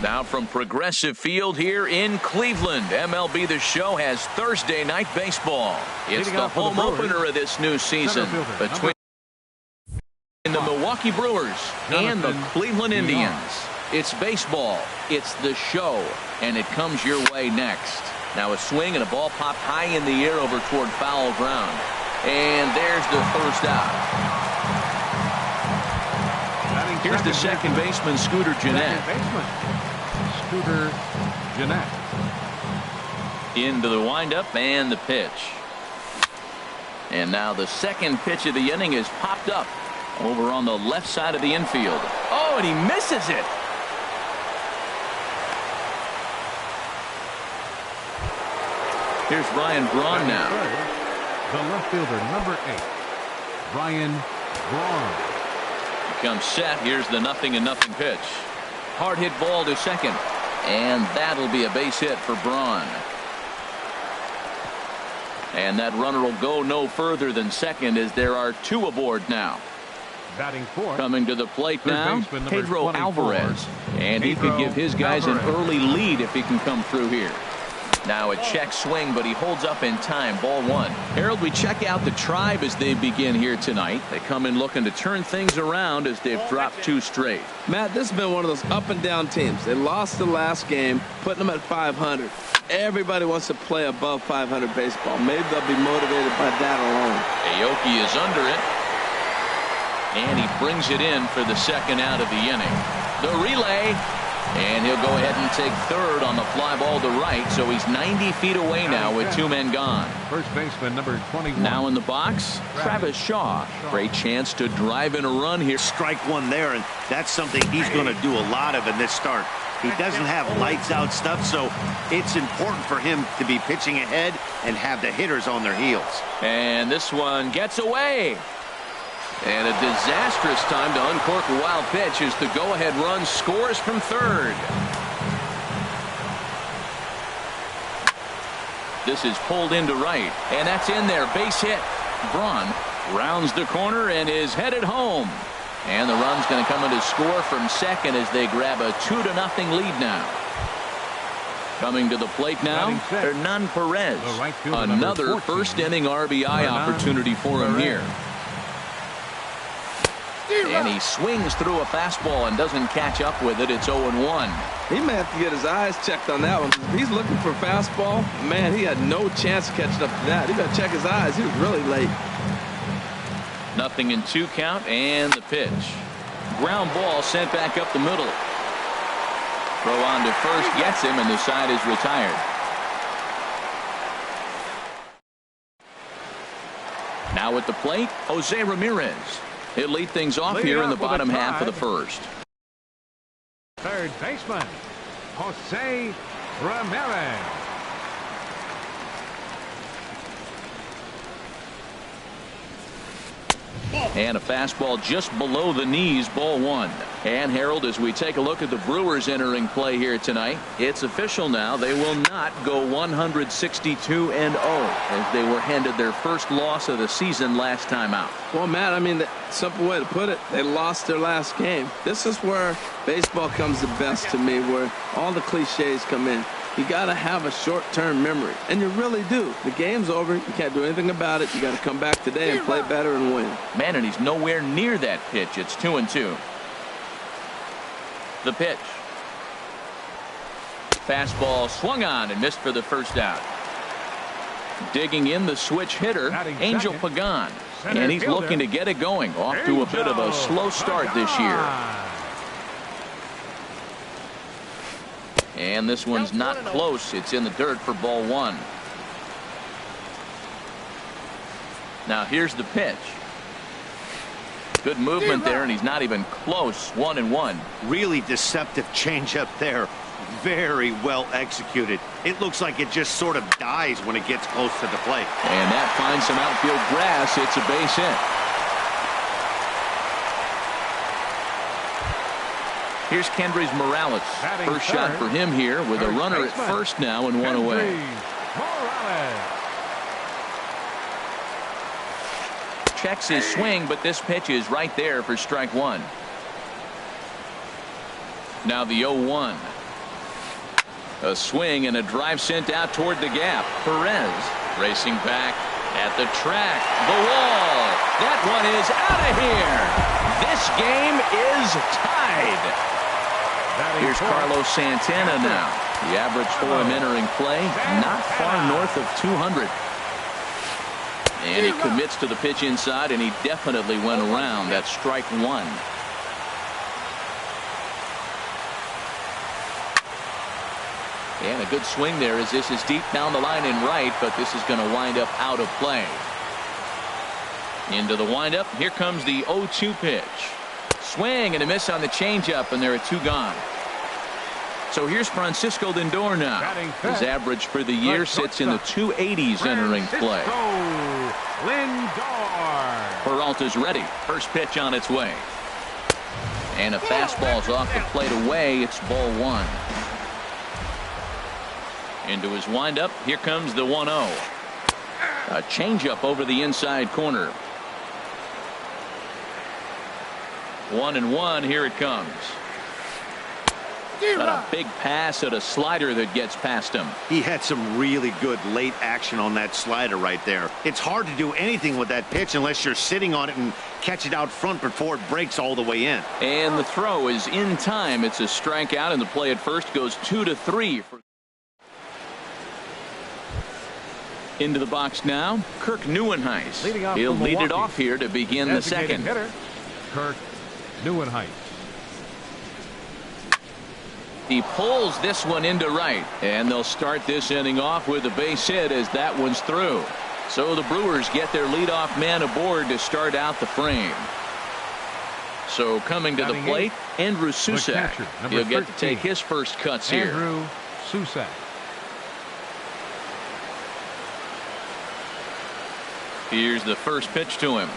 Now from Progressive Field here in Cleveland, MLB The Show has Thursday night baseball. It's the home opener of this new season between the Milwaukee Brewers and the Cleveland Indians. It's baseball, it's the show, and it comes your way next. Now a swing and a ball popped high in the air over toward foul ground. And there's the first out. Here's the second baseman, Scooter Gennett. Into the windup and the pitch. And now the second pitch of the inning is popped up over on the left side of the infield. Oh, and he misses it. Here's Ryan Braun now. The left fielder, number 8, Ryan Braun. Comes set. Here's the 0-0 pitch. Hard hit ball to second. And that'll be a base hit for Braun. And that runner will go no further than second as there are 2 aboard now. Batting fourth. Coming to the plate now, Pedro Alvarez. And he could give his guys an early lead if he can come through here. Now a check swing, but he holds up in time. Ball 1. Harold, we check out the Tribe as they begin here tonight. They come in looking to turn things around as they've dropped 2 straight. Matt, this has been one of those up and down teams. They lost the last game, putting them at 500. Everybody wants to play above 500 baseball. Maybe they'll be motivated by that alone. Aoki is under it. And he brings it in for the second out of the inning. The relay. And he'll go ahead and take third on the fly ball to right. So he's 90 feet away now with 2 men gone. First baseman number 21. Now in the box, Travis Shaw. Great chance to drive in a run here. Strike one there, and that's something he's going to do a lot of in this start. He doesn't have lights out stuff, so it's important for him to be pitching ahead and have the hitters on their heels. And this one gets away. And a disastrous time to uncork a wild pitch as the go-ahead run scores from third. This is pulled into right, and that's in there. Base hit. Braun rounds the corner and is headed home. And the run's going to come in to score from second as they grab a 2-0 lead now. Coming to the plate now, Hernan Perez. Another first-inning RBI opportunity for him here. And he swings through a fastball and doesn't catch up with it. It's 0-1. He may have to get his eyes checked on that one. If he's looking for a fastball, man, he had no chance of catching up to that. He got to check his eyes. He was really late. 0-2 count and the pitch. Ground ball sent back up the middle. Throw on to first gets him, and the side is retired. Now at the plate, Jose Ramirez. He'll lead things off here in the bottom half of the first. Third baseman, Jose Ramirez. And a fastball just below the knees, ball 1. And Harold, as we take a look at the Brewers entering play here tonight, it's official now. They will not go 162-0 as they were handed their first loss of the season last time out. Well, Matt, I mean, the simple way to put it, they lost their last game. This is where baseball comes the best to me, where all the cliches come in. You got to have a short-term memory, and you really do. The game's over. You can't do anything about it. You got to come back today and play better and win. Man, and he's nowhere near that pitch. It's 2-2. The pitch. Fastball swung on and missed for the first out. Digging in the switch hitter, Angel Pagan. And he's looking to get it going. Off to a bit of a slow start this year. And this one's not close. It's in the dirt for ball 1. Now here's the pitch. Good movement there, and he's not even close. 1-1. Really deceptive changeup there. Very well executed. It looks like it just sort of dies when it gets close to the plate. And that finds some outfield grass. It's a base hit. Here's Kendrys Morales. First shot for him here with a runner at first now and one away. Checks his swing, but this pitch is right there for strike 1. Now the 0-1. A swing and a drive sent out toward the gap. Perez racing back at the track. The wall. That one is out of here. This game is tied. Here's Carlos Santana now. The average for him entering play, not far north of 200. And he commits to the pitch inside, and he definitely went around. That's strike one. And a good swing there as this is deep down the line in right, but this is going to wind up out of play. Into the windup. Here comes the 0-2 pitch. Swing and a miss on the changeup, and there are two gone. So here's Francisco Lindor now. His average for the year sits in the 280s entering play. Lindor. Peralta's ready. First pitch on its way. And a fastball's off the plate away. It's ball one. Into his windup. Here comes the 1-0. A changeup over the inside corner. 1-1. Here it comes. Got a big pass at a slider that gets past him. He had some really good late action on that slider right there. It's hard to do anything with that pitch unless you're sitting on it and catch it out front before it breaks all the way in. And the throw is in time. It's a strikeout, and the play at first goes 2-3. Into the box now, Kirk Neuenhuis. He'll lead it off here to begin the second. Hitter, Kirk Neuenhuis. He pulls this one into right, and they'll start this inning off with a base hit as that one's through. So the Brewers get their leadoff man aboard to start out the frame. So coming to the plate, Andrew Susac. He'll get to take his first cuts here. Andrew Susac. Here's the first pitch to him.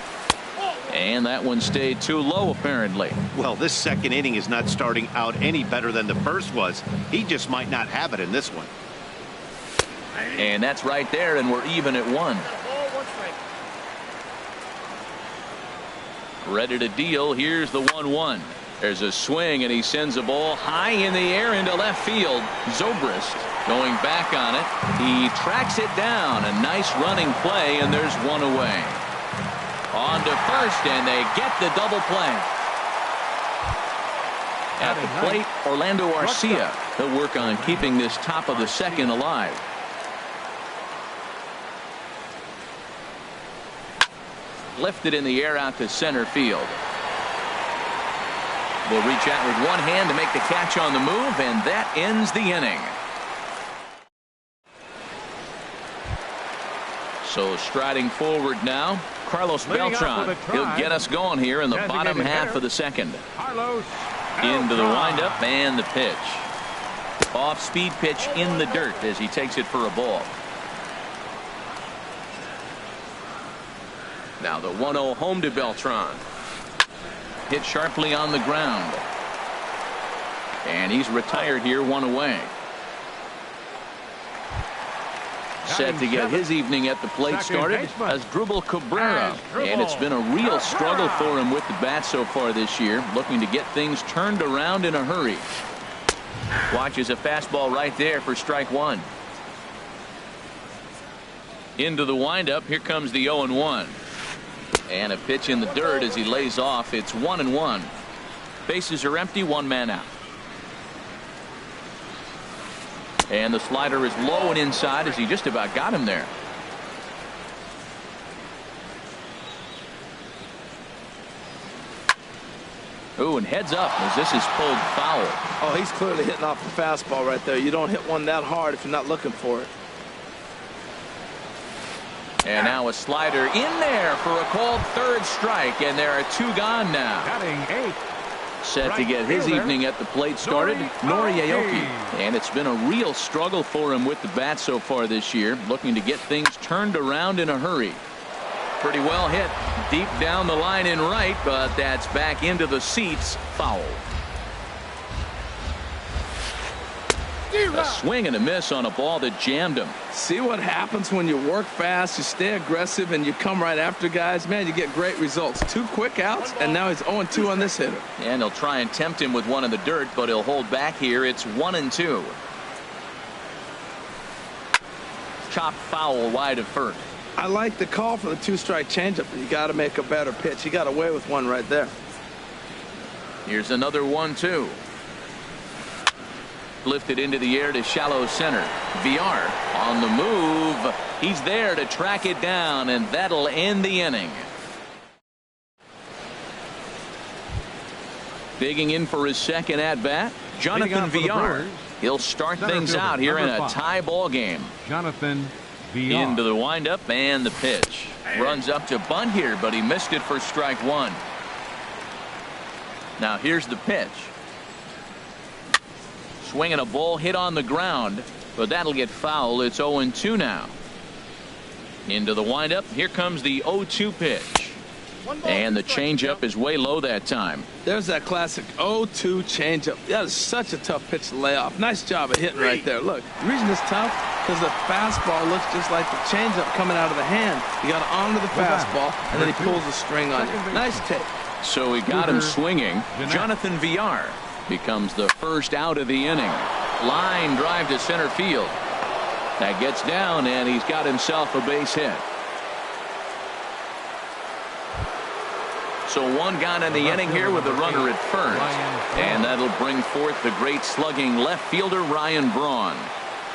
And that one stayed too low, apparently. Well, this second inning is not starting out any better than the first was. He just might not have it in this one. And that's right there, and we're even at one. Ready to deal. Here's the 1-1. There's a swing, and he sends a ball high in the air into left field. Zobrist going back on it. He tracks it down. A nice running play, and there's one away. On to first, and they get the double play. At the plate, Orlando Arcia. He'll work on keeping this top of the second alive. Lifted in the air out to center field. Will reach out with one hand to make the catch on the move, and that ends the inning. So striding forward now, Carlos Beltran. He'll get us going here in the bottom half of the second. Into the windup and the pitch. Off-speed pitch in the dirt as he takes it for a ball. Now the 1-0 home to Beltran. Hit sharply on the ground. And he's retired here, one away. Set to get his evening at the plate started as Drupal Cabrera. And it's been a real struggle for him with the bat so far this year, looking to get things turned around in a hurry. Watches a fastball right there for strike one. Into the windup. Here comes the 0-1. And a pitch in the dirt as he lays off. It's 1-1. Bases are empty, one man out. And the slider is low and inside as he just about got him there. Ooh, and heads up as this is pulled foul. Oh, he's clearly hitting off the fastball right there. You don't hit one that hard if you're not looking for it. And now a slider in there for a called third strike, and there are two gone now. Batting eighth. Set to get his evening at the plate started, Nori Aoki. And it's been a real struggle for him with the bat so far this year, looking to get things turned around in a hurry. Pretty well hit deep down the line in right, but that's back into the seats. Foul. A swing and a miss on a ball that jammed him. See what happens when you work fast, you stay aggressive, and you come right after guys. Man, you get great results. 2 quick outs, and now he's 0-2 on this hitter. And they'll try and tempt him with one in the dirt, but he'll hold back here. It's 1-2. chopped foul wide of first. I like the call for the two-strike changeup, but you got to make a better pitch. He got away with one right there. Here's another 1-2. Lifted into the air to shallow center. Villar on the move. He's there to track it down, and that'll end the inning. Digging in for his second at-bat, Jonathan Villar. He'll start things out here in a tie ball game. Jonathan Villar. Into the windup and the pitch. Runs up to bunt here, but he missed it for strike one. Now here's the pitch. Swinging a ball hit on the ground, but that'll get foul. It's 0-2 now. Into the windup. Here comes the 0-2 pitch. And the changeup is way low that time. There's that classic 0-2 changeup. That is such a tough pitch to lay off. Nice job of hitting right there. Look, the reason it's tough because the fastball looks just like the changeup coming out of the hand. You got to honor the fastball, and then he pulls the string on you. Nice take. So he got him swinging. Jonathan Villar becomes the first out of the inning. Line drive to center field. That gets down, and he's got himself a base hit. So one gone in the inning here with a runner at first. And that'll bring forth the great slugging left fielder Ryan Braun.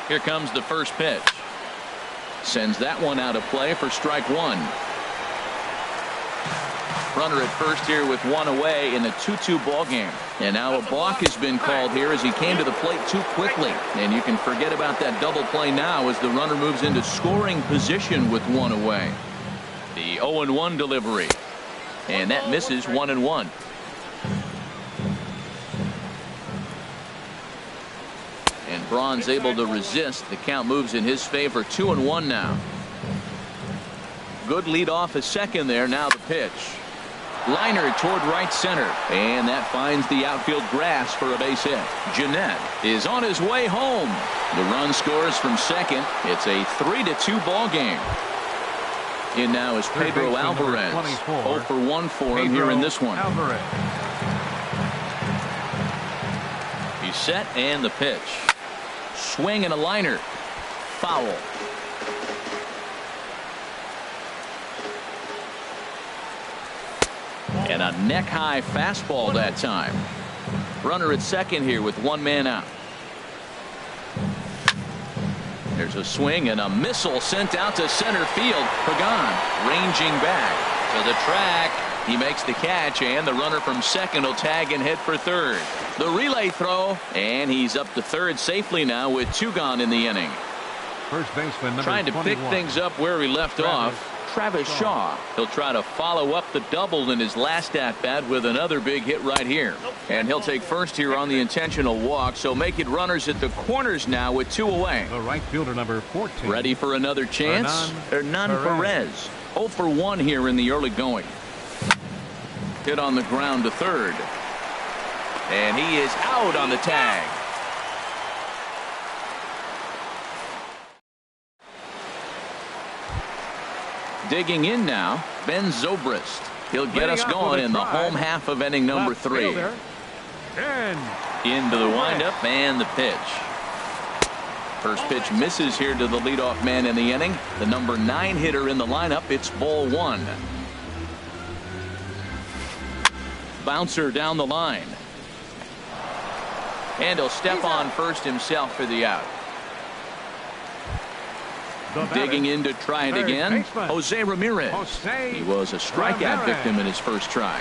Here comes the first pitch. Sends that one out of play for strike one. Runner at first here with one away in a 2-2 ball game. And now a balk has been called here as he came to the plate too quickly. And you can forget about that double play now as the runner moves into scoring position with one away. The 0-1 delivery. And that misses 1-1. And Braun's able to resist. The count moves in his favor. 2-1 now. Good lead off a second there. Now the pitch. Liner toward right center. And that finds the outfield grass for a base hit. Jeanette is on his way home. The run scores from second. It's a 3-2 ball game. In now is Pedro Alvarez. 0 for 1 for him here in this one. He's set and the pitch. Swing and a liner. Foul. And a neck-high fastball that time. Runner at second here with one man out. There's a swing and a missile sent out to center field. Pagan ranging back to the track. He makes the catch, and the runner from second will tag and head for third. The relay throw, and he's up to third safely now with two gone in the inning. First baseman number trying to 21. pick things up where he left off. Travis Shaw. He'll try to follow up the double in his last at-bat with another big hit right here. And he'll take first here on the intentional walk, so make it runners at the corners now with two away. The right fielder number 14. Ready for another chance? Hernan Perez. 0 for 1 here in the early going. Hit on the ground to third. And he is out on the tag. Digging in now, Ben Zobrist. He'll get us going in the home half of inning number 3. Into the windup and the pitch. First pitch misses here to the leadoff man in the inning. The number 9 hitter in the lineup. It's ball 1. Bouncer down the line. And he'll step on first himself for the out. Digging in to try it again, Jose Ramirez. He was a strikeout victim in his first try.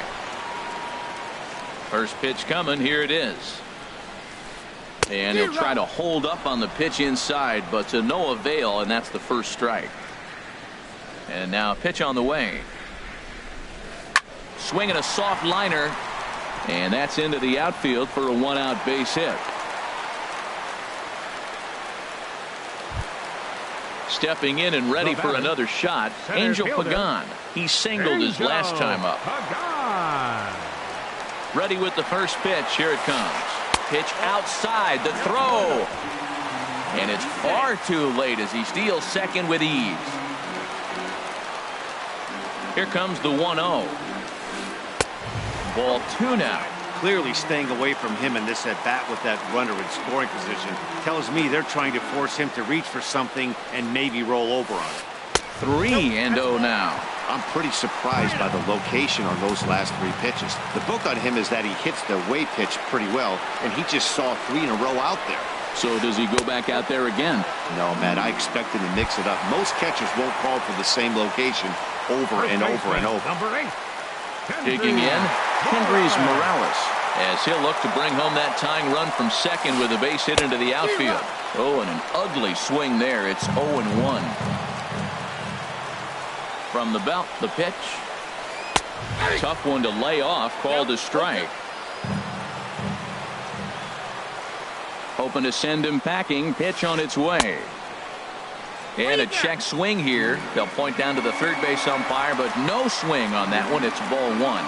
First pitch coming. Here it is. And he'll try to hold up on the pitch inside, but to no avail, and that's the first strike. And now a pitch on the way. Swinging a soft liner, and that's into the outfield for a one-out base hit. Stepping in and ready for another shot, Angel Pagan. He singled his last time up. Ready with the first pitch. Here it comes. Pitch outside, the throw. And it's far too late as he steals second with ease. Here comes the 1-0. Ball 2 now. clearly staying away from him in this at-bat with that runner in scoring position. Tells me they're trying to force him to reach for something and maybe roll over on it. 3-0 now. I'm pretty surprised by the location on those last 3 pitches. The book on him is that he hits the away pitch pretty well, and he just saw 3 in a row out there. So does he go back out there again? No, Matt, I expect him to mix it up. Most catchers won't call for the same location over and over and over. Number 8. Digging in, Hendrys Morales, as he'll look to bring home that tying run from second with a base hit into the outfield. Oh, and an ugly swing there. It's 0-1. From the belt, the pitch. Tough one to lay off, called a strike. Hoping to send him packing, pitch on its way. And a check swing here. They'll point down to the third base umpire, but no swing on that one. It's ball 1.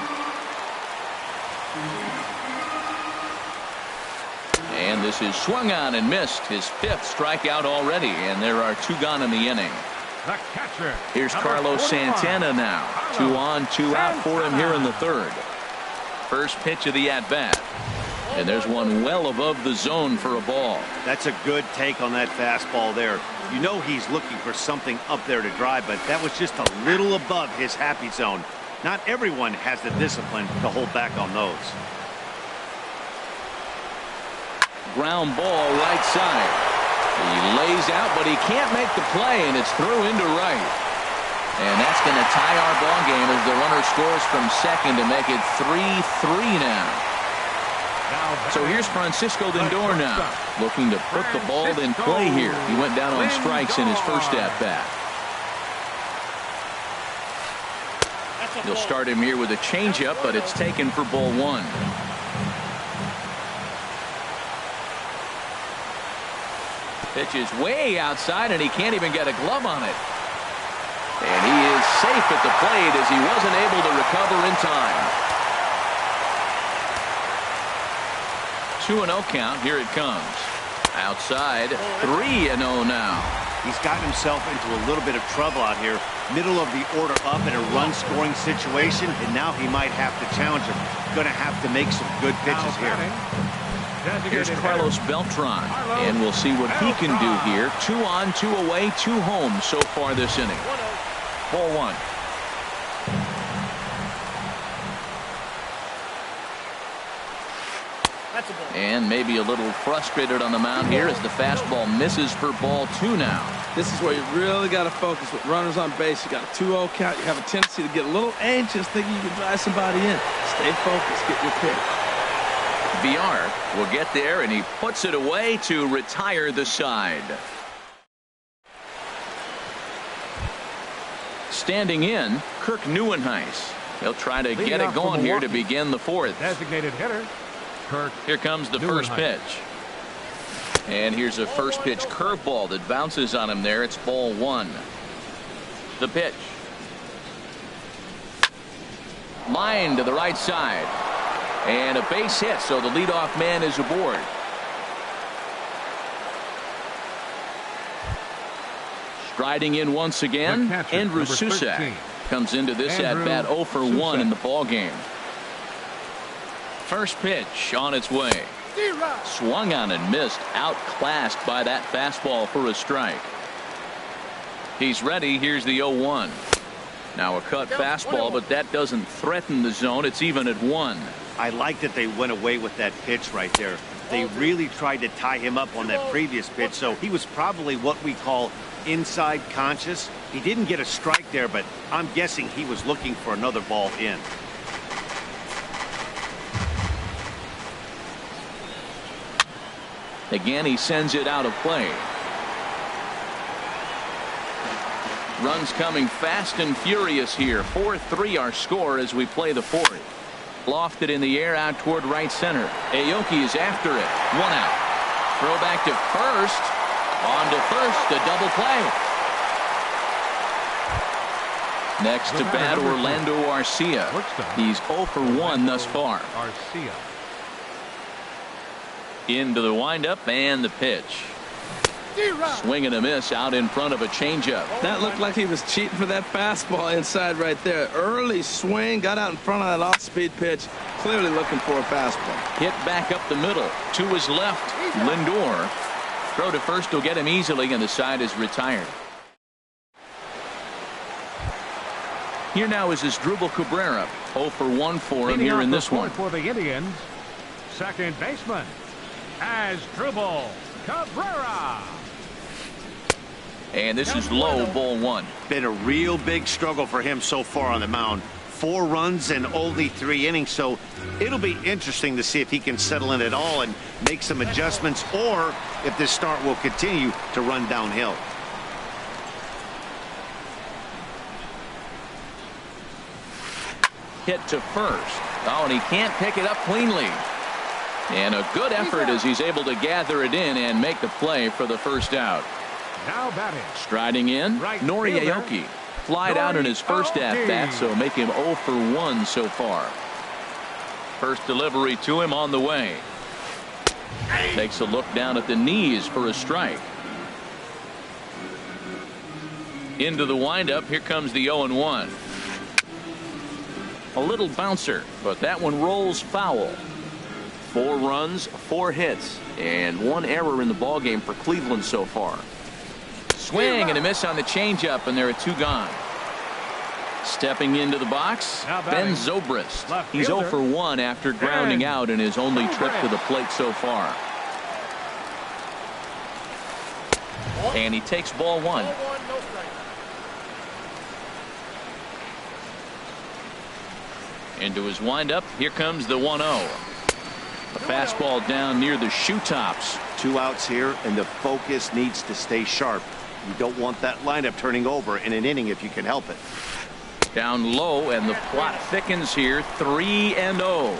And this is swung on and missed. His 5th strikeout already, and there are 2 gone in the inning. The catcher. Here's Carlos Santana now. 2 on, 2 out for him here in the 3rd. First pitch of the at-bat. And there's one well above the zone for a ball. That's a good take on that fastball there. You know he's looking for something up there to drive, but that was just a little above his happy zone. Not everyone has the discipline to hold back on those. Ground ball right side. He lays out, but he can't make the play, and it's through into right. And that's going to tie our ball game as the runner scores from second to make it 3-3 now. So here's Francisco Lindor now, looking to put the ball in play here. He went down on strikes in his first at-bat. They'll start him here with a changeup, but it's taken for ball 1. Pitch is way outside, and he can't even get a glove on it. And he is safe at the plate as he wasn't able to recover in time. 2-0 count. Here it comes. Outside. 3-0 now. He's gotten himself into a little bit of trouble out here. Middle of the order up in a run-scoring situation, and now he might have to challenge him. Going to have to make some good pitches here. Here's Carlos Beltran, and we'll see what he can do here. 2 on, 2 away, 2 home so far this inning. Ball 1. And maybe a little frustrated on the mound here as the fastball misses for ball 2 now. This is where you really got to focus with runners on base. You got a 2-0 count. You have a tendency to get a little anxious thinking you can drive somebody in. Stay focused. Get your pick. VR will get there, and he puts it away to retire the side. Standing in, Kirk Neuenhuis. He'll try to get it going here to begin the 4th. Designated hitter. Kirk. Here comes the first pitch. And here's a first pitch curveball that bounces on him there. It's ball 1. The pitch. Line to the right side. And a base hit, so the leadoff man is aboard. Striding in once again, Andrew Susac comes into this at-bat 0 for 1 in the ball game. First pitch on its way. Swung on and missed, outclassed by that fastball for a strike. He's ready. Here's the 0-1. Now a cut fastball, but that doesn't threaten the zone. It's even at 1. I like that they went away with that pitch right there. They really tried to tie him up on that previous pitch, so he was probably what we call inside conscious. He didn't get a strike there, but I'm guessing he was looking for another ball in. Again, he sends it out of play. Runs coming fast and furious here. 4-3 our score as we play the 4th. Lofted in the air out toward right center. Aoki is after it. 1 out. Throw back to first. On to first. A double play. Next to bat, Orlando Arcia. He's 0 for 1 thus far. Into the windup and the pitch. Swing and a miss out in front of a changeup. That looked like he was cheating for that fastball inside right there. Early swing, got out in front of that off-speed pitch, clearly looking for a fastball. Hit back up the middle. To his left, Lindor. Throw to first will get him easily, and the side is retired. Here now is Asdrubal Cabrera. 0 for 1 for him here in this one. For the Indians, second baseman, Asdrubal Cabrera. And this is low, ball 1. Been a real big struggle for him so far on the mound. 4 runs in only 3 innings, so it'll be interesting to see if he can settle in at all and make some adjustments, or if this start will continue to run downhill. Hit to first. Oh, and he can't pick it up cleanly. And a good effort as he's able to gather it in and make the play for the first out. Now batting. Striding in, Nori Aoki. Flied out in his first at-bat, so make him 0 for 1 so far. First delivery to him on the way. Takes a look down at the knees for a strike. Into the windup. Here comes the 0-1. A little bouncer, but that one rolls foul. 4 runs, 4 hits, and 1 error in the ballgame for Cleveland so far. Swing and a miss on the changeup, and there are 2 gone. Stepping into the box, Ben Zobrist. He's 0 for 1 after grounding out in his only trip to the plate so far. And he takes ball 1. Into his windup. Here comes the 1-0. A fastball down near the shoe tops. 2 outs here, and the focus needs to stay sharp. You don't want that lineup turning over in an inning if you can help it. Down low, and the plot thickens here. 3-0.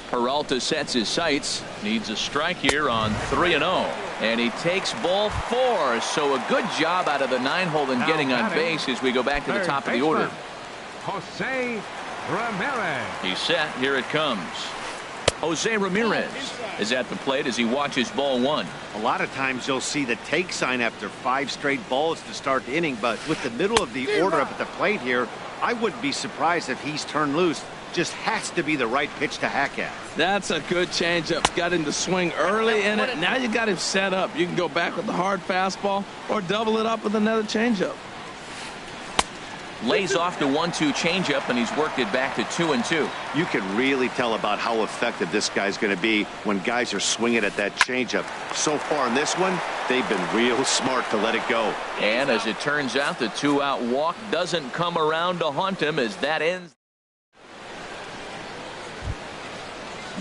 Peralta sets his sights. Needs a strike here on 3-0. And he takes ball 4. So a good job out of the 9-hole in getting on base as we go back to the top of the order. Jose Ramirez. He's set. Here it comes. Jose Ramirez is at the plate as he watches ball 1. A lot of times you'll see the take sign after 5 straight balls to start the inning, but with the middle of the order up at the plate here, I wouldn't be surprised if he's turned loose. Just has to be the right pitch to hack at. That's a good changeup. Got him to swing early in it. Now you got him set up. You can go back with the hard fastball or double it up with another changeup. Lays off the 1-2 changeup, and he's worked it back to 2-2. You can really tell about how effective this guy's going to be when guys are swinging at that changeup. So far in this one, they've been real smart to let it go. And as it turns out, the 2-out walk doesn't come around to haunt him as that ends.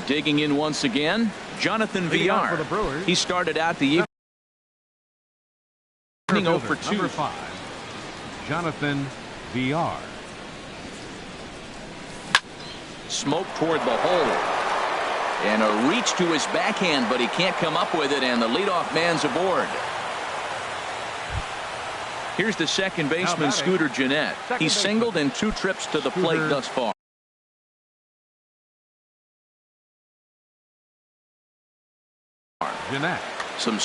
Digging in once again, Jonathan Villar. He started out the evening 0 for 2. Number 5, Jonathan Villar. Smoke toward the hole. And a reach to his backhand, but he can't come up with it, and the leadoff man's aboard. Here's the second baseman, Scooter Gennett. He's singled in 2 trips to the plate thus far. Gennett. Some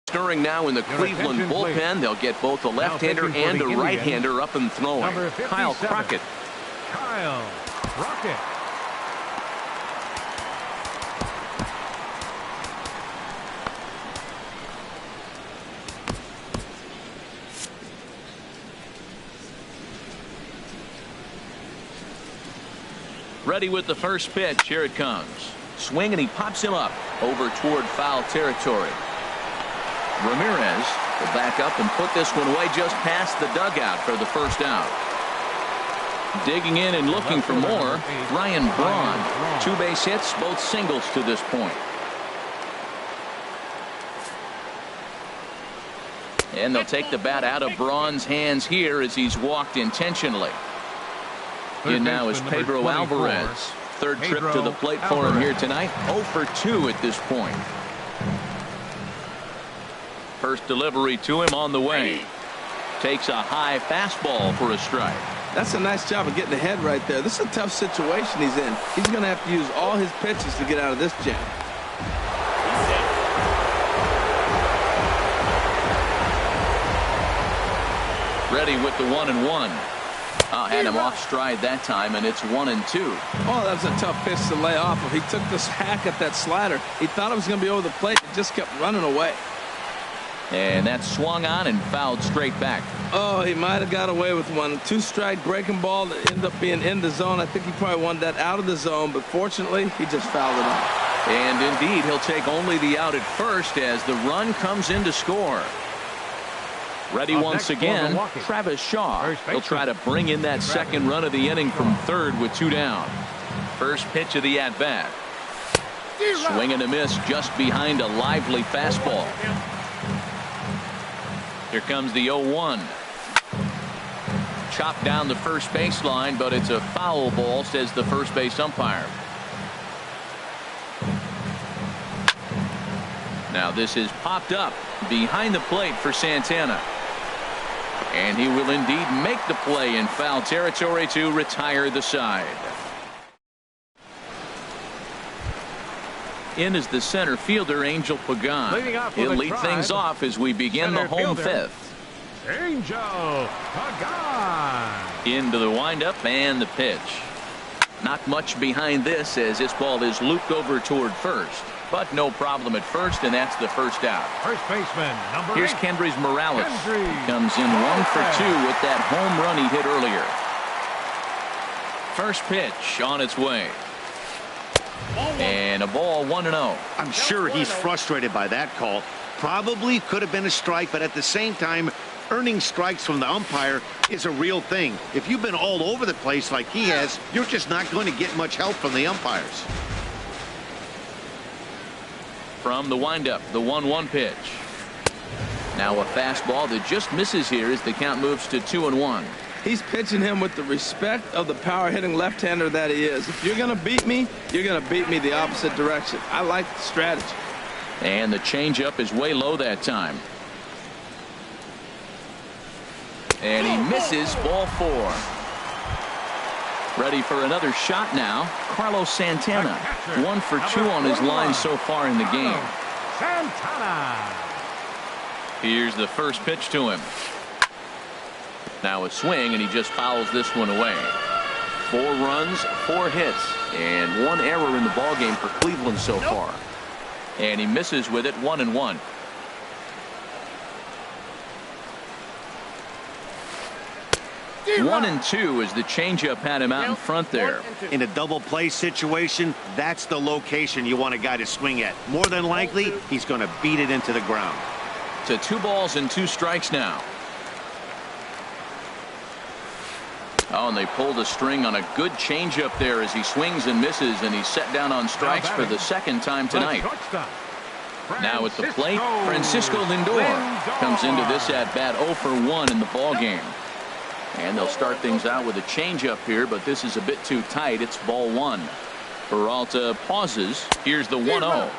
stirring now in the Cleveland bullpen. They'll get both a left-hander and a right-hander up and throwing. Kyle Crockett. Kyle Crockett. Ready with the first pitch. Here it comes. Swing, and he pops him up over toward foul territory. Ramirez will back up and put this one away just past the dugout for the first out. Digging in and looking for more, Ryan Braun. 2 base hits, both singles to this point. And they'll take the bat out of Braun's hands here as he's walked intentionally. In now is Pedro Alvarez. Third trip to the plate for him here tonight. 0 for 2 at this point. First delivery to him on the way. Takes a high fastball for a strike. That's a nice job of getting ahead right there. This is a tough situation he's in. He's going to have to use all his pitches to get out of this jam. Ready with the 1-1. Had him off stride that time, and it's 1-2. Oh, that was a tough pitch to lay off of. He took this hack at that slider. He thought it was going to be over the plate. It just kept running away. And that swung on and fouled straight back. Oh, he might have got away with one. 2-strike breaking ball that ended up being in the zone. I think he probably wanted that out of the zone, but fortunately, he just fouled it off. And indeed, he'll take only the out at first as the run comes in to score. Ready once again, Travis Shaw. He'll try to bring in that second run of the inning from third with 2 down. First pitch of the at-bat. Swing and a miss just behind a lively fastball. Here comes the 0-1. Chopped down the first baseline, but it's a foul ball, says the first base umpire. Now this is popped up behind the plate for Santana. And he will indeed make the play in foul territory to retire the side. In is the center fielder, Angel Pagan. He'll lead things off as we begin the home fifth. Angel Pagan. Into the windup and the pitch. Not much behind this as this ball is looped over toward first. But no problem at first, and that's the first out. First baseman, number 8. Here's Kendrys Morales. Kendrys. Comes in 1 for 2 with that home run he hit earlier. First pitch on its way. And a ball 1-0. I'm sure he's frustrated by that call. Probably could have been a strike, but at the same time, earning strikes from the umpire is a real thing. If you've been all over the place like he has, you're just not going to get much help from the umpires. From the windup, the 1-1 pitch. Now a fastball that just misses here as the count moves to 2-1. He's pitching him with the respect of the power-hitting left-hander that he is. If you're going to beat me, you're going to beat me the opposite direction. I like the strategy. And the changeup is way low that time. And he misses, ball 4. Ready for another shot now. Carlos Santana. 1 for 2 on his line so far in the game. Santana. Here's the first pitch to him. Now a swing, and he just fouls this one away. 4 runs, 4 hits, and 1 error in the ballgame for Cleveland so far. And he misses with it, 1-1. One and 2 as the changeup had him out in front there. In a double play situation, that's the location you want a guy to swing at. More than likely, he's going to beat it into the ground. To 2 balls and 2 strikes now. Oh, and they pulled a string on a good changeup there as he swings and misses, and he's set down on strikes for the second time tonight. Now at the plate, Francisco Lindor comes into this at bat 0 for 1 in the ball game. And they'll start things out with a changeup here, but this is a bit too tight. It's ball 1. Peralta pauses. Here's the 1-0.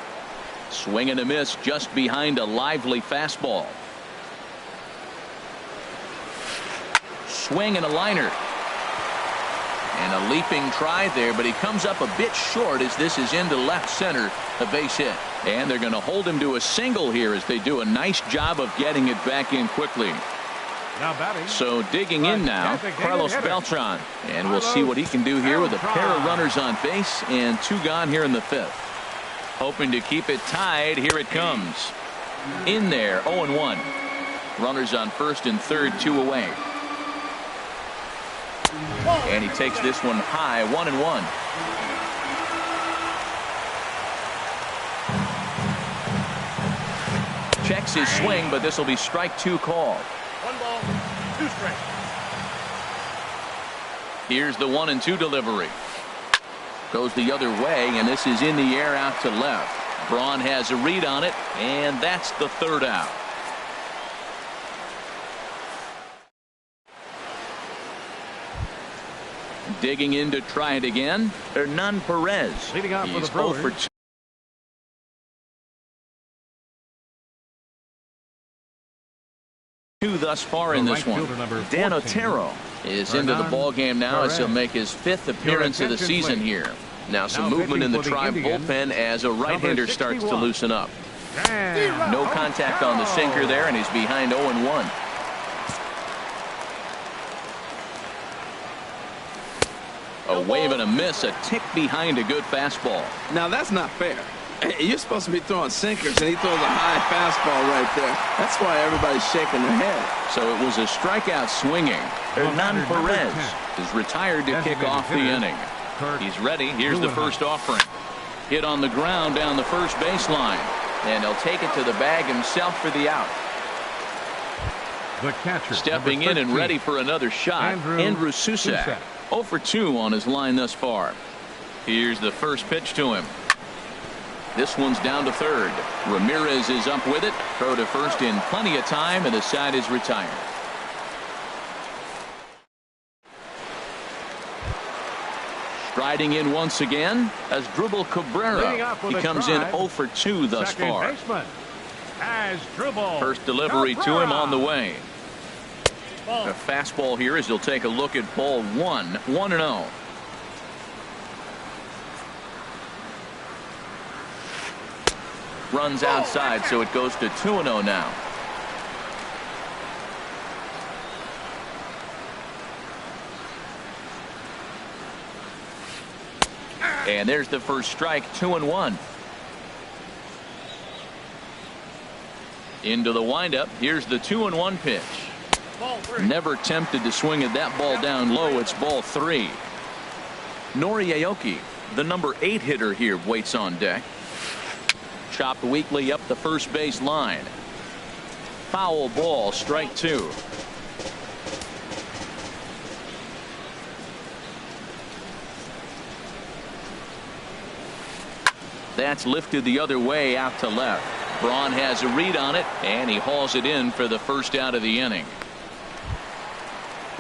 Swing and a miss just behind a lively fastball. Swing and a liner. And a leaping try there, but he comes up a bit short as this is into left center, a base hit. And they're going to hold him to a single here as they do a nice job of getting it back in quickly. So digging in now, Carlos Beltran, and we'll see what he can do here with a pair of runners on base and 2 gone here in the 5th. Hoping to keep it tied. Here it comes. In there, 0-1. Runners on first and third, 2 away. And he takes this one high, 1-1. Checks his swing, but this will be strike 2 call. 1 ball, 2 strikes. Here's the 1-2 delivery. Goes the other way, and this is in the air out to left. Braun has a read on it, and that's the 3rd out. Digging in to try it again, Hernan Perez. Leading off for the Brewers. 0 for 2 thus far in this one. Dan Otero is into the ball game now as he'll make his 5th appearance of the season here. Now some movement in the Tribe bullpen as a right-hander starts to loosen up. No contact on the sinker there, and he's behind 0-1. A wave and a miss, a tick behind a good fastball. Now that's not fair. You're supposed to be throwing sinkers, and he throws a high fastball right there. That's why everybody's shaking their head. So it was a strikeout swinging. Hernan Perez is retired to kick off the inning. He's ready. Here's the first offering. Hit on the ground down the first baseline. And he'll take it to the bag himself for the out. The catcher, stepping in and ready for another shot, Andrew Susac. 0 for 2 on his line thus far. Here's the first pitch to him. This one's down to third. Ramirez is up with it. Throw to first in plenty of time, and the side is retired. Striding in once again as Dribble Cabrera. He comes in 0 for 2 thus far. First delivery to him on the way. A fastball here as he'll take a look at ball 1. 1-0. Runs outside, so it goes to 2-0 now. And there's the first strike. 2-1. Into the windup. Here's the 2-1 pitch. Never tempted to swing at that ball down low. It's ball 3. Nori Aoki, the number 8 hitter here, waits on deck. Chopped weakly up the first base line. Foul ball, strike 2. That's lifted the other way out to left. Braun has a read on it, and he hauls it in for the first out of the inning.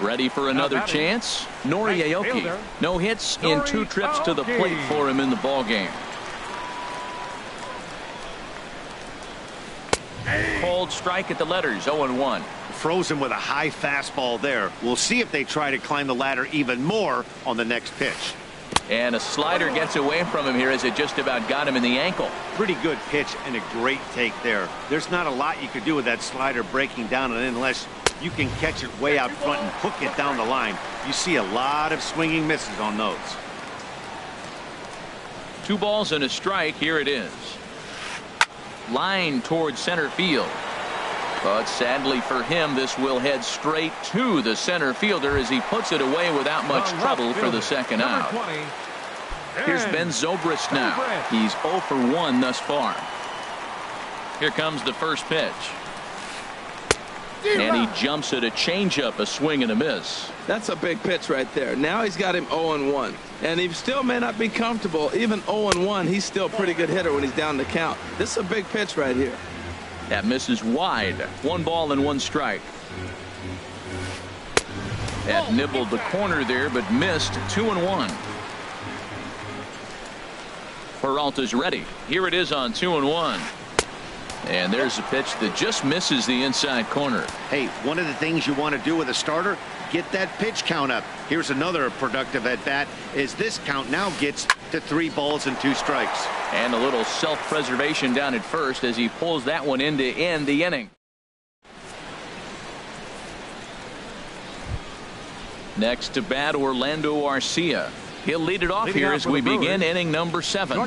Ready for another chance? Nori Aoki. No hits in 2 trips to the plate for him in the ball game. Cold strike at the letters. 0-1. Frozen with a high fastball there. We'll see if they try to climb the ladder even more on the next pitch. And a slider gets away from him here as it just about got him in the ankle. Pretty good pitch and a great take there. There's not a lot you could do with that slider breaking down unless you can catch it way out front and hook it down the line. You see a lot of swinging misses on those. 2 balls and a strike. Here it is. Line towards center field. But sadly for him, this will head straight to the center fielder as he puts it away without much trouble for the second out. Here's Ben Zobrist now. He's 0 for 1 thus far. Here comes the first pitch. And he jumps at a changeup, a swing and a miss. That's a big pitch right there. Now he's got him 0-1. And he still may not be comfortable. Even 0-1, he's still a pretty good hitter when he's down the count. This is a big pitch right here. That misses wide. 1 ball and 1 strike. That nibbled the corner there, but missed. 2-1. Peralta's ready. Here it is on 2-1. And there's a pitch that just misses the inside corner. Hey, one of the things you want to do with a starter, get that pitch count up. Here's another productive at bat as this count now gets to 3 balls and 2 strikes. And a little self-preservation down at first as he pulls that one in to end the inning. Next to bat, Orlando Arcia. He'll lead it off here as we begin inning number 7.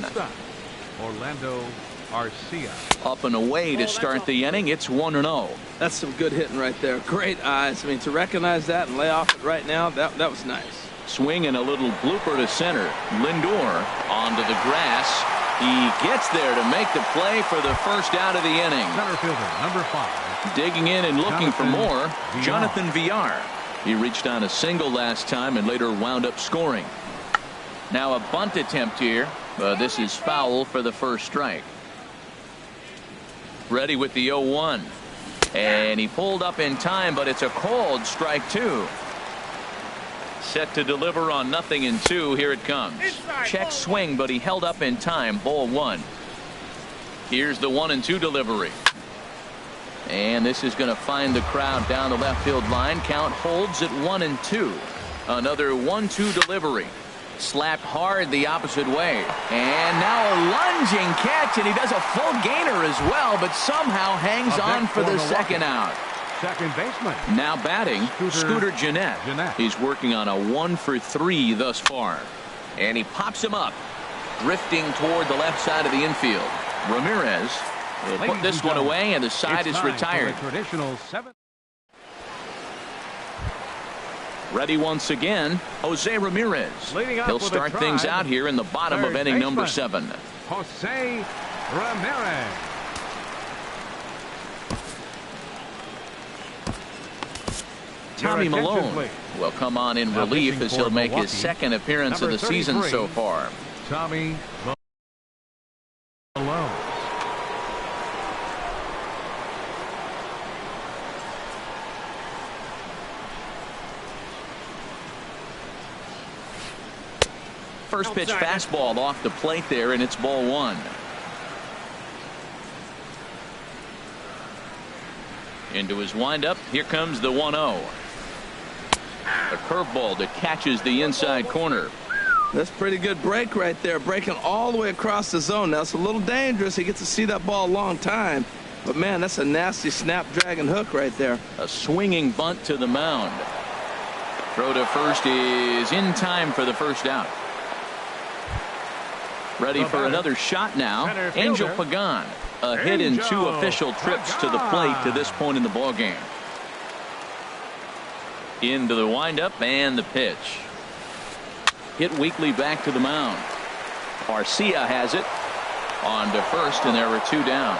Orlando Arcia. Up and away to start the inning. It's 1-0. That's some good hitting right there. Great eyes. I mean, to recognize that and lay off it right now, that was nice. Swing and a little blooper to center. Lindor onto the grass. He gets there to make the play for the first out of the inning. Center fielder, number 5. Digging in and looking for more, Jonathan Villar. He reached on a single last time and later wound up scoring. Now a bunt attempt here. This is foul for the first strike. Ready with the 0-1. And he pulled up in time, but it's a called strike 2. Set to deliver on 0-2. Here it comes. Check swing, but he held up in time. Ball 1. Here's the 1-2 delivery. And this is going to find the crowd down the left field line. Count holds at 1-2. Another 1-2 delivery. Slapped hard the opposite way. And now a lunging catch, and he does a full gainer as well, but somehow hangs on for the second out. Second baseman. Now batting, Scooter Gennett. He's working on a 1-for-3 thus far. And he pops him up, drifting toward the left side of the infield. Ramirez will put this one away, and the side is retired. Traditional 7. Ready once again, Jose Ramirez. He'll start things out here in the bottom of inning number 7. Jose Ramirez. Tommy Malone will come on in relief as he'll make his second appearance of the season so far. Tommy Malone. First pitch fastball off the plate there, and it's ball 1. Into his windup. Here comes the 1-0. A curveball that catches the inside corner. That's a pretty good break right there, breaking all the way across the zone. Now, it's a little dangerous. He gets to see that ball a long time. But, man, that's a nasty snap-dragon hook right there. A swinging bunt to the mound. Throw to first is in time for the first out. Ready for another shot now. Angel Pagan. A hit in 2 official trips to the plate to this point in the ballgame. Into the windup and the pitch. Hit weakly back to the mound. Garcia has it. On to first, and there were 2 down.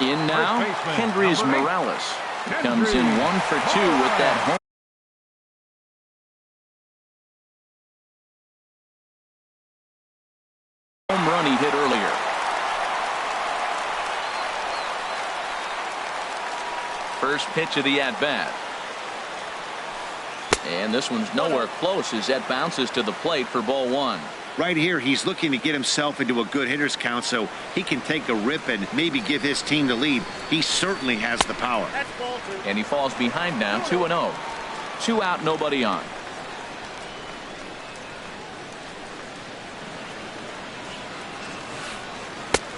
In now, Kendrys Morales. Comes in 1 for 2 with that home run he hit earlier. First pitch of the at-bat. And this one's nowhere close as that bounces to the plate for ball 1. Right here, he's looking to get himself into a good hitter's count so he can take a rip and maybe give his team the lead. He certainly has the power. And he falls behind now, 2-0. 2 out, nobody on.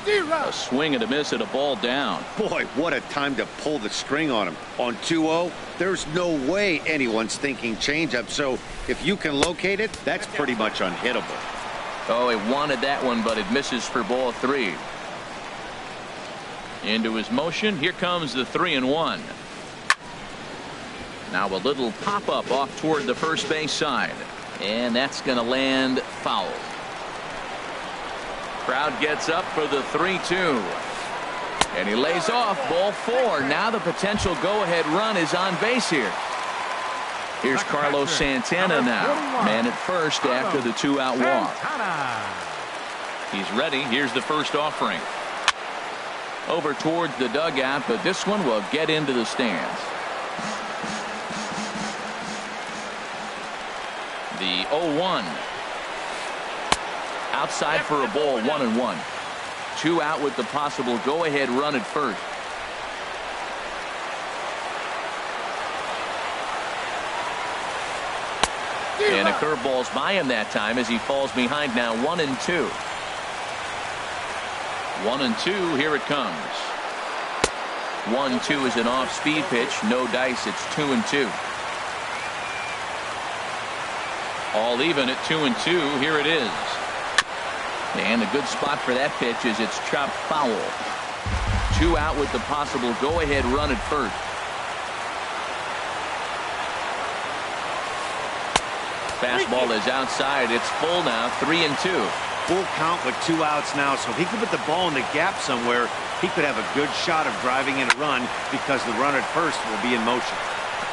A swing and a miss at a ball down. Boy, what a time to pull the string on him. On 2-0, there's no way anyone's thinking changeup. So if you can locate it, that's pretty much unhittable. Oh, he wanted that one, but it misses for ball 3. Into his motion. Here comes the 3-1. Now a little pop-up off toward the first base side. And that's going to land foul. Crowd gets up for the 3-2. And he lays off ball 4. Now the potential go-ahead run is on base here. Here's Carlos Santana now. Man at first after the 2-out walk. He's ready. Here's the first offering. Over towards the dugout, but this one will get into the stands. The 0-1. Outside for a ball, 1-1. 2 out with the possible go-ahead run at first. And a curveball's by him that time as he falls behind now, 1-2. 1-2, here it comes. 1-2 is an off-speed pitch, no dice, it's 2-2. All even at 2-2, here it is. And a good spot for that pitch is it's chopped foul. 2 out with the possible go-ahead run at first. Fastball is outside. It's full now, 3-2. Full count with 2 outs now, so if he could put the ball in the gap somewhere, he could have a good shot of driving in a run because the runner at first will be in motion.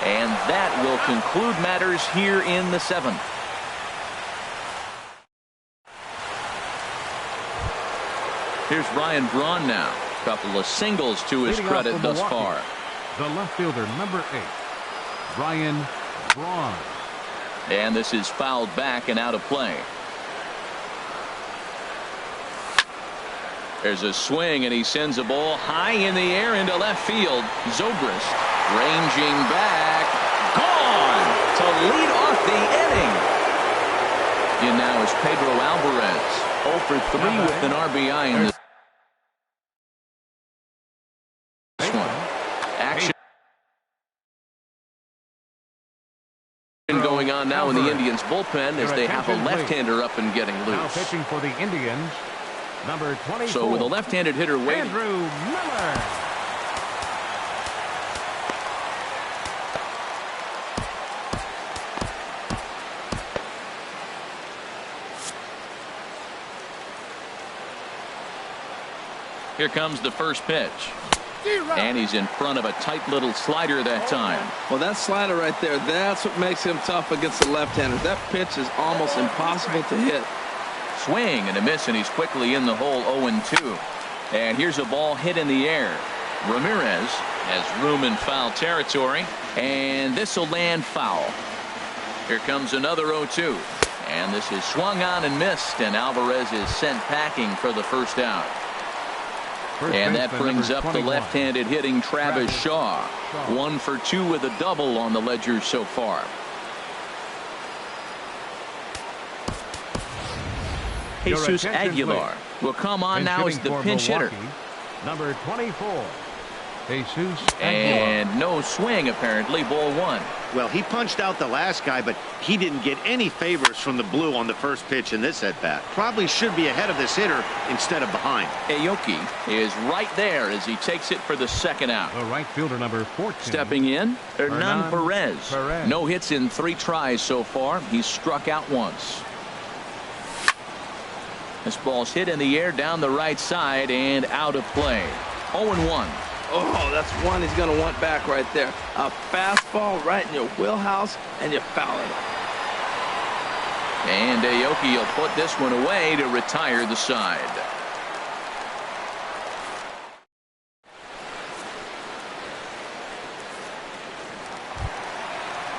And that will conclude matters here in the 7th. Here's Ryan Braun now. Couple of singles to his credit thus far. The left fielder, number 8, Ryan Braun. And this is fouled back and out of play. There's a swing, and he sends a ball high in the air into left field. Zobrist ranging back. Gone to lead off the inning. In now is Pedro Alvarez. 0 for 3 with an RBI in this one. Action going on now in the Indians bullpen as they have a left-hander up and getting Now loose. pitching for the Indians, number 24. So with a left-handed hitter waiting. Andrew Miller. Here comes the first pitch. And he's in front of a tight little slider that time. Well, that slider right there, that's what makes him tough against the left-handers. That pitch is almost impossible to hit. Swing and a miss, and he's quickly in the hole 0-2. And here's a ball hit in the air. Ramirez has room in foul territory, and this will land foul. Here comes another 0-2. And this is swung on and missed, and Alvarez is sent packing for the first out. And that brings up the left-handed hitting Travis Shaw. 1 for 2 with a double on the ledger so far. Jesus Aguilar will come on now as the pinch hitter. Number 24. Jesus Aguilar. And no swing, apparently. Ball 1. Well, he punched out the last guy, but he didn't get any favors from the blue on the first pitch in this at-bat. Probably should be ahead of this hitter instead of behind. Aoki is right there as he takes it for the second out. The right fielder, number 14. Stepping in, Hernan Perez. Perez. No hits in 3 tries so far. He's struck out once. This ball's hit in the air down the right side and out of play. 0-1. Oh, that's one he's going to want back right there. A fastball right in your wheelhouse, and you foul it. And Aoki will put this one away to retire the side.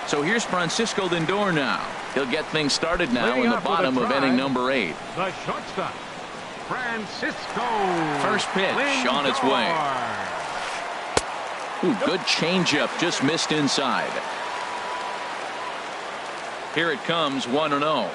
So here's Francisco Lindor now. He'll get things started now in the bottom of inning number 8. The shortstop, Francisco. First pitch Lindor. on its way. Ooh, good changeup, just missed inside. Here it comes, 1-0.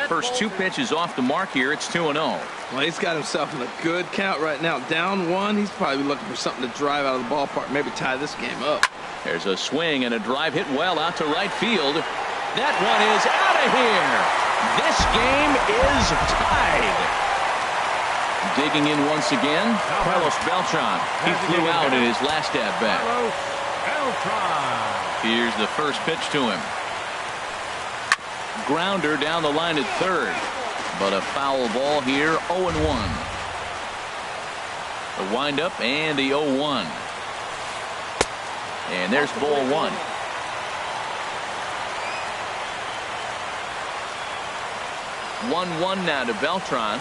First 2 pitches off the mark here. It's 2-0. Well, he's got himself in a good count right now. Down 1, he's probably looking for something to drive out of the ballpark, maybe tie this game up. There's a swing and a drive hit well out to right field. That one is out of here. This game is tied. Digging in once again, Carlos Beltran. He flew out in his last at-bat. Here's the first pitch to him. Grounder down the line at third. But a foul ball here, 0-1. The windup and the 0-1. And there's ball 1. One now to Beltran.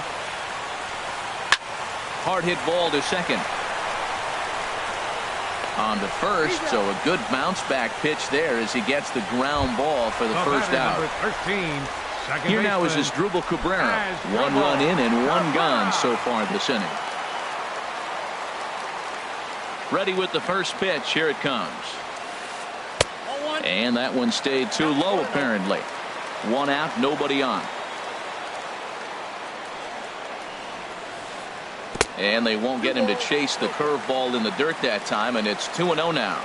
Hard hit ball to second. On to first, so a good bounce back pitch there as he gets the ground ball for the first out. Here now is Asdrubal Cabrera. 1 run in and 1 gone so far this inning. Ready with the first pitch. Here it comes. And that one stayed too low apparently. 1 out, nobody on. And they won't get him to chase the curveball in the dirt that time, and it's 2-0 now.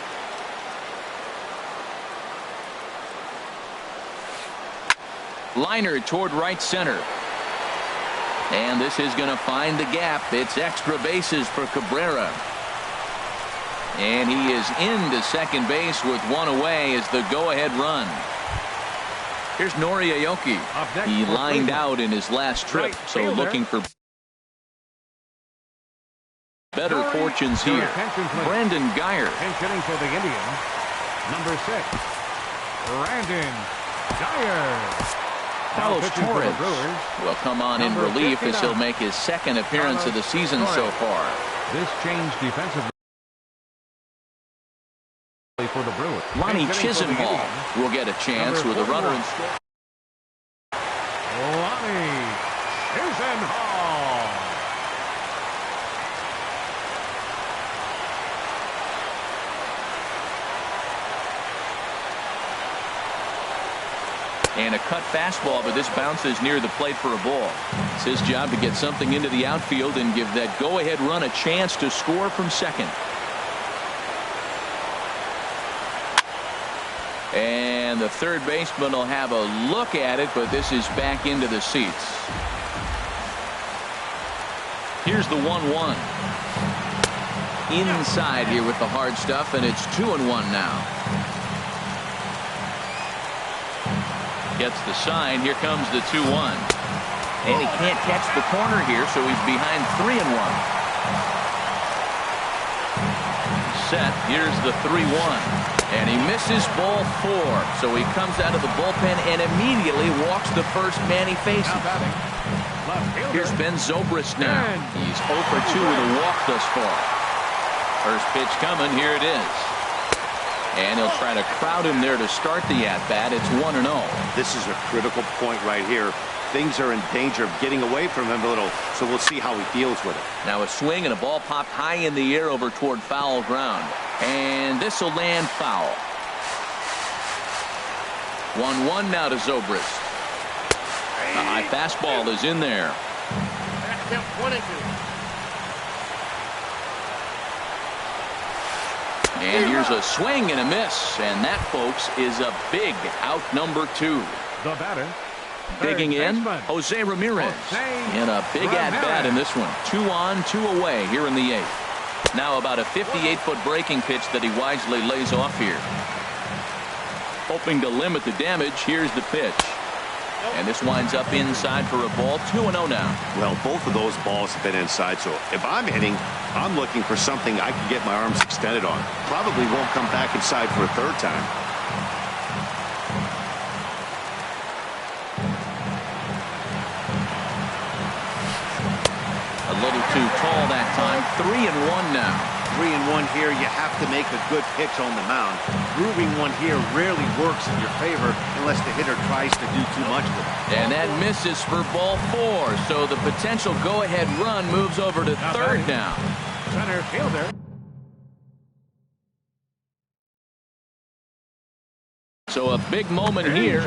Liner toward right center. And this is going to find the gap. It's extra bases for Cabrera. And he is into second base with 1 away as the go-ahead run. Here's Nori Aoki. He lined out in his last trip, so looking for better fortunes here. Brandon Guyer. Hitting for the Indians, number 6, Brandon Guyer. Carlos Torres will come on in relief as he'll make his second appearance of the season so far. This change defensively for the Brewers. Lonnie Chisenhall will get a chance with a runner in. Lonnie Chisenhall. And a cut fastball, but this bounces near the plate for a ball. It's his job to get something into the outfield and give that go-ahead run a chance to score from second. And the third baseman will have a look at it, but this is back into the seats. Here's the 1-1. Inside here with the hard stuff, and it's 2-1 now. Gets the sign. Here comes the 2-1. And he can't catch the corner here, so he's behind 3-1. Set. Here's the 3-1. And he misses ball 4. So he comes out of the bullpen and immediately walks the first man he faces. Here's Ben Zobrist now. He's 0 for 2 with a walk thus far. First pitch coming. Here it is. And he'll try to crowd him there to start the at-bat. It's 1-0. This is a critical point right here. Things are in danger of getting away from him a little, so we'll see how he deals with it. Now a swing and a ball popped high in the air over toward foul ground. And this will land foul. 1-1 now to Zobrist. A high fastball is in there. And here's a swing and a miss. And that, folks, is a big out number 2. The batter. Digging in, Jose Ramirez. And a big at-bat in this one. 2 on, 2 away here in the 8th. Now about a 58-foot breaking pitch that he wisely lays off here. Hoping to limit the damage, here's the pitch. And this winds up inside for a ball. 2-0 now. Well, both of those balls have been inside, so if I'm hitting, I'm looking for something I can get my arms extended on. Probably won't come back inside for a third time. A little too tall that time. 3-1 now. 3-1 here. You have to make a good pitch on the mound. Grooving one here rarely works in your favor unless the hitter tries to do too much with it. And that misses for ball 4. So the potential go-ahead run moves over to third now. Center fielder. So a big moment here.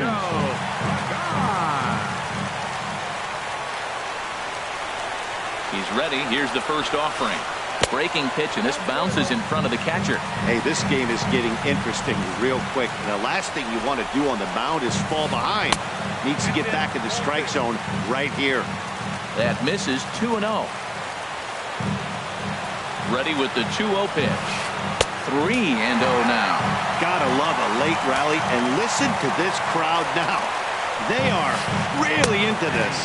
He's ready. Here's the first offering. Breaking pitch, and this bounces in front of the catcher. Hey, this game is getting interesting real quick. The last thing you want to do on the mound is fall behind. Needs to get back in the strike zone right here. That misses. 2-0. Ready with the 2-0 pitch. 3-0 now. Gotta love a late rally, and listen to this crowd now. They are really into this.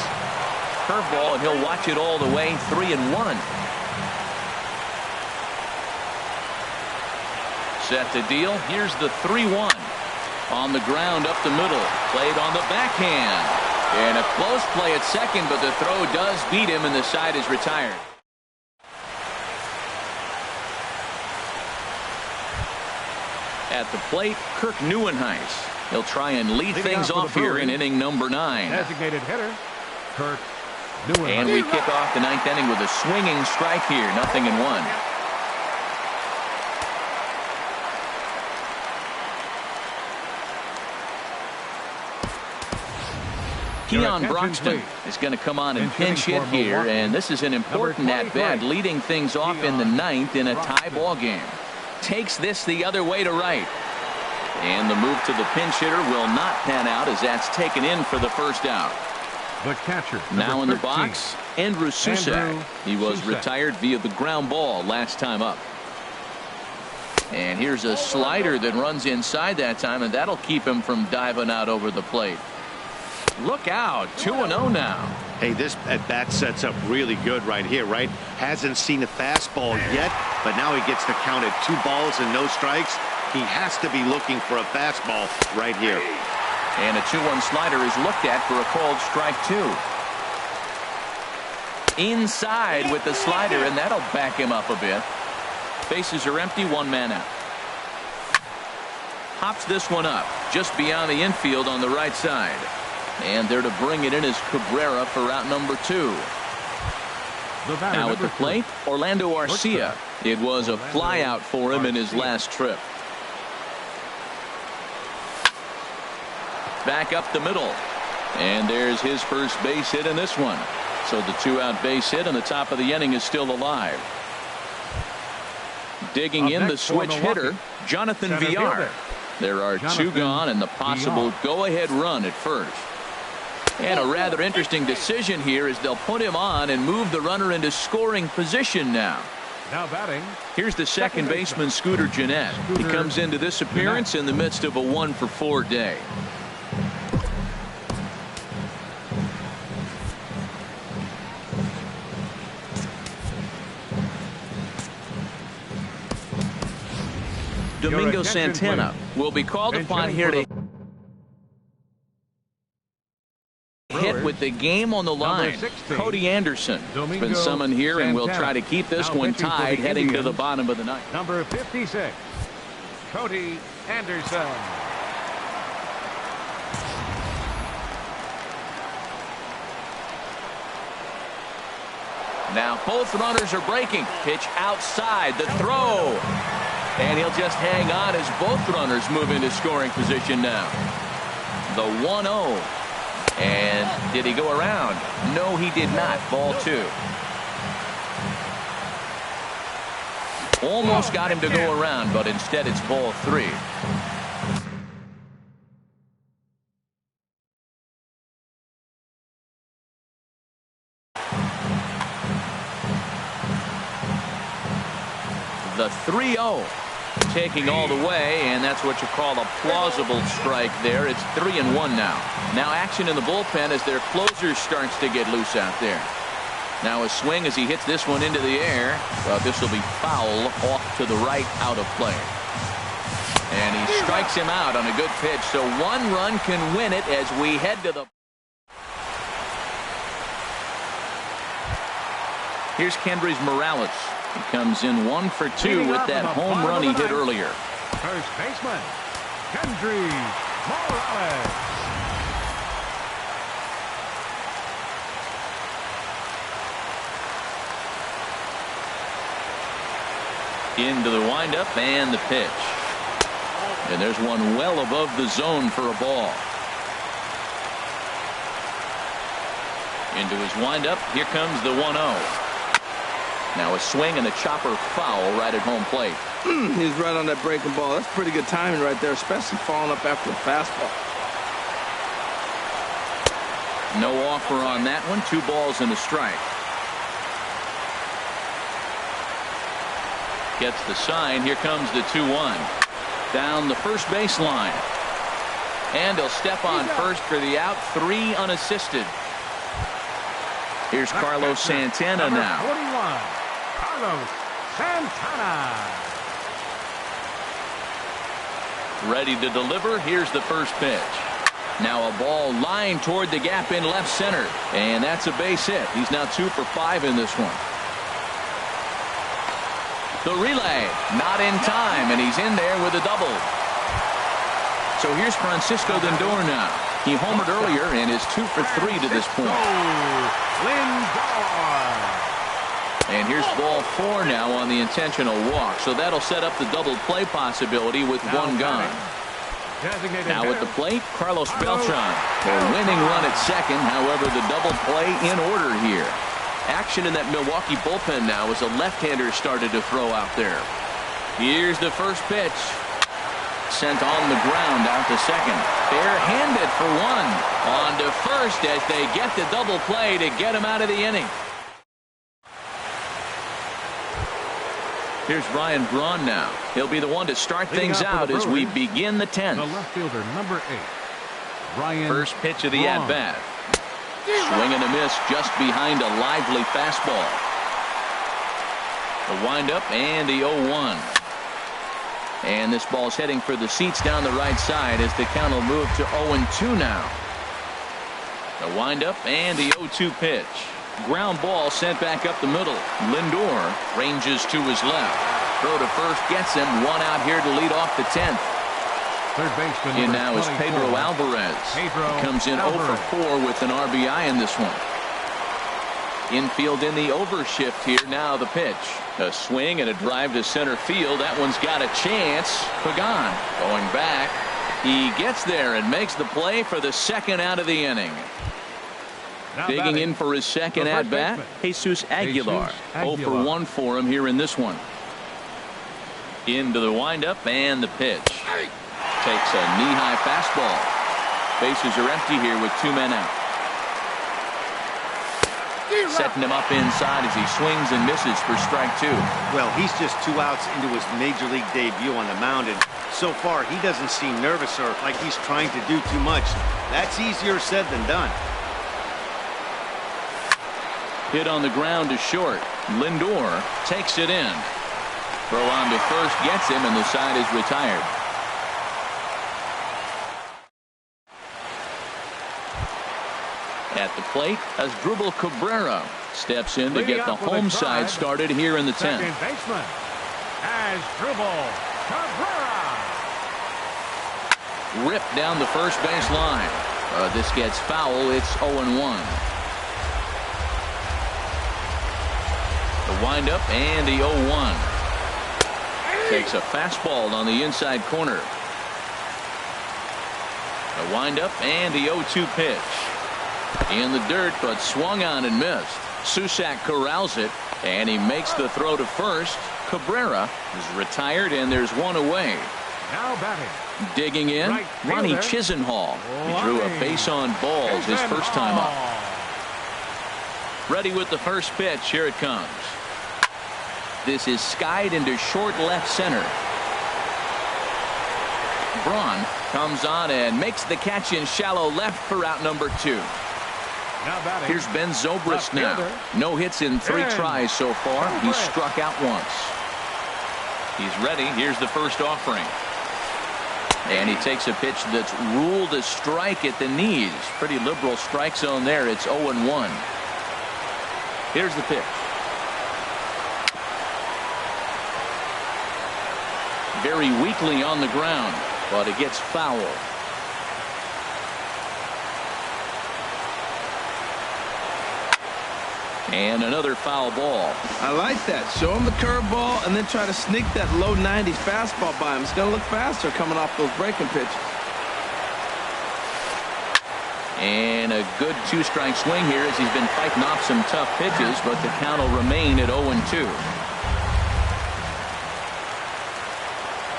Curveball, and he'll watch it all the way. 3-1. Set to deal. Here's the 3-1. On the ground up the middle. Played on the backhand. And a close play at second, but the throw does beat him, and the side is retired. At the plate, Kirk Neuenhuis. He'll try and lead things off here in inning number 9. Designated hitter, Kirk Neuenhuis. And we kick off the 9th inning with a swinging strike here. 0-1. Keon Broxton is going to come on and pinch hit here, and this is an important at-bat, leading things off in the 9th in a tie ball game. Takes this the other way to right. And the move to the pinch hitter will not pan out as that's taken in for the first out. The catcher. Now in the box, Andrew Susak. He was retired via the ground ball last time up. And here's a slider that runs inside that time, and that'll keep him from diving out over the plate. Look out. 2-0 now. Hey, this at-bat sets up really good right here, right? Hasn't seen a fastball yet, but now he gets to count at 2 balls and no strikes. He has to be looking for a fastball right here. And a 2-1 slider is looked at for a called strike 2. Inside with the slider, and that'll back him up a bit. Bases are empty, 1 man out. Hops this one up just beyond the infield on the right side. And there to bring it in is Cabrera for out number 2. Now at the plate, Orlando Arcia. It was a flyout for him in his last trip. back up the middle. And there's his first base hit in this one. So the 2-out base hit on the top of the inning is still alive. Digging in the switch hitter, Jonathan Villar. There are 2 gone and the possible go-ahead run at first. And a rather interesting decision here is they'll put him on and move the runner into scoring position now. Now batting. Here's the second baseman, Scooter Gennett. He comes into this appearance in the midst of a 1-for-4 day. Domingo Santana will be called upon here to hit with the game on the line. Cody Anderson has been summoned here and will try to keep this one tied heading to the bottom of the ninth. Number 56, Cody Anderson. Now both runners are breaking. Pitch outside, the throw. And he'll just hang on as both runners move into scoring position now. The 1-0. And did he go around? No, he did not. Ball 2. Almost got him to go around, but instead it's ball 3. The 3-0. Taking all the way, and that's what you call a plausible strike there. It's 3-1 now. Now action in the bullpen as their closer starts to get loose out there. Now a swing as he hits this one into the air. This will be foul off to the right, out of play. And he strikes him out on a good pitch. So 1 run can win it as we head to the... Here's Kendrys Morales. He comes in 1 for 2 with that home run he hit earlier. First baseman, Kendrys Morales. Into the windup and the pitch. And there's one well above the zone for a ball. Into his windup. Here comes the 1-0. Now a swing and a chopper foul right at home plate. He's right on that breaking ball. That's pretty good timing right there, especially falling up after a fastball. No offer on that one. 2 balls and a strike. Gets the sign. Here comes the 2-1. Down the first baseline. And he'll step on first for the out. 3 unassisted. Here's Carlos Santana now. 41. Carlos Santana. Ready to deliver. Here's the first pitch. Now a ball lined toward the gap in left center. And that's a base hit. He's now 2 for 5 in this one. The relay. Not in time. And he's in there with a double. So here's Francisco Lindor now. He homered earlier and is 2 for 3 to this point. And here's ball 4 now on the intentional walk. So that'll set up the double play possibility with 1 gone. Now at the plate, Carlos Beltran. A winning run at second. However, the double play in order here. Action in that Milwaukee bullpen now as a left-hander started to throw out there. Here's the first pitch. Sent on the ground out to second. Bare-handed for 1. On to first as they get the double play to get him out of the inning. Here's Ryan Braun now. He'll be the one to start things out as we begin the 10th. The left fielder, number 8, Ryan First pitch of the at-bat. Swing and a miss just behind a lively fastball. The windup and the 0-1. And this ball's heading for the seats down the right side as the count will move to 0-2 now. The windup and the 0-2 pitch. Ground ball sent back up the middle. Lindor ranges to his left. Throw to first gets him. 1 out here to lead off the 10th. Third baseman In now is Pedro Alvarez. He comes in 0 for 4 with an RBI in this one. Infield in the overshift here. Now the pitch. A swing and a drive to center field. That one's got a chance. Pagan going back. He gets there and makes the play for the second out of the inning. Digging in for his second at-bat, Jesus Aguilar. 0 for 1 for him here in this one. Into the windup and the pitch. Takes a knee-high fastball. Bases are empty here with 2 men out. Setting him up inside as he swings and misses for strike 2. Well, he's just 2 outs into his major league debut on the mound, and so far he doesn't seem nervous or like he's trying to do too much. That's easier said than done. Hit on the ground to short. Lindor takes it in. Throw on to first gets him, and the side is retired. At the plate, Asdrubal Cabrera steps in to get the home side started here in the 10th. Second baseman, Asdrubal Cabrera. Ripped down the first base line. This gets foul. It's 0-1. The windup and the 0-1. Takes a fastball on the inside corner. The windup and the 0-2 pitch. In the dirt, but swung on and missed. Susac corrals it, and he makes the throw to first. Cabrera is retired, and there's one away. Now batting. Digging in, Right Ronnie fielder. Chisenhall. He drew a base on balls his first time up. Ready with the first pitch. Here it comes. This is skied into short left center. Braun comes on and makes the catch in shallow left for out number 2. Now batting. Here's Ben Zobrist now. fielder. No hits in 3 Ben tries so far. He's Zobrist. struck out once. He's ready. Here's the first offering. And he takes a pitch that's ruled a strike at the knees. Pretty liberal strike zone there. It's 0-1. Here's the pitch. Very weakly on the ground, but it gets foul. And another foul ball. I like that. Show him the curveball and then try to sneak that low 90s fastball by him. It's going to look faster coming off those breaking pitches. And a good 2-strike swing here as he's been fighting off some tough pitches, but the count will remain at 0-2.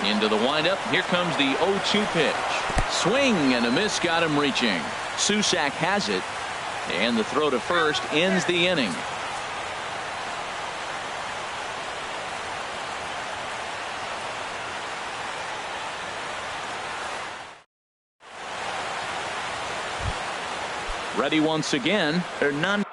Into the windup. Here comes the 0-2 pitch. Swing and a miss got him reaching. Susac has it. And the throw to first ends the inning. Ready once again. Hernandez.